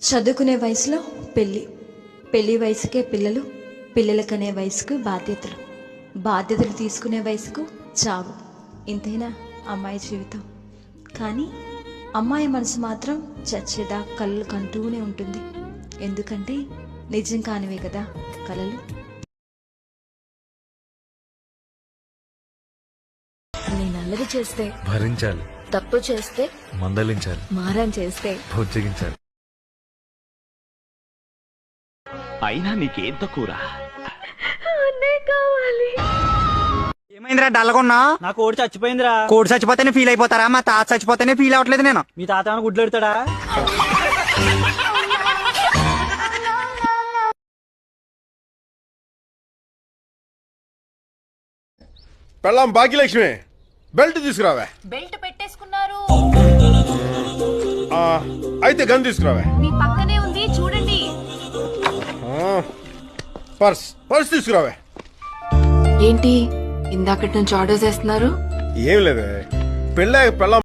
చదువుకునే వయసులో పెళ్ళి వయసుకే పిల్లలు, పిల్లలకనే వయసుకు బాధ్యతలు, బాధ్యతలు తీసుకునే వయసుకు చావు. ఇంతేనా అమ్మాయి జీవితం? కానీ అమ్మాయి మనసు మాత్రం చచ్చేదా కలలు కంటూనే ఉంటుంది. ఎందుకంటే నిజం కానివే కదా కలలు. నేను అల్లరి చేస్తే భరించాలి, తప్పు చేస్తే మందలించాలి, మారం చేస్తే బుజ్జగించాలి. అయినా నీకేం తక్కువరా? కావాలి. ఏమైందిరా డల్లగొన్నా? నా కోడి చచ్చిపోయిందిరా. కోడి చచ్చిపోతేనే ఫీల్ అయిపోతారా? మా తాత చచ్చిపోతేనే ఫీల్ అవ్వట్లేదు నేను. మీ తాత ఏమైనా గుడ్లు పెడతాడా? పెళ్ళాం భాగ్యలక్ష్మి, బెల్ట్ తీసుకురావే. బెల్ట్ పెట్టేసుకున్నారు. అయితే గన్ తీసుకురావే. మీ పక్కనే ఉంది చూడండి. పర్స్ తీసుకురావే. ఏంటి ఇందాకటి నుంచి ఆర్డర్స్ వేస్తున్నారు? ఏం లేదే, పెళ్ళాక పెళ్ళాం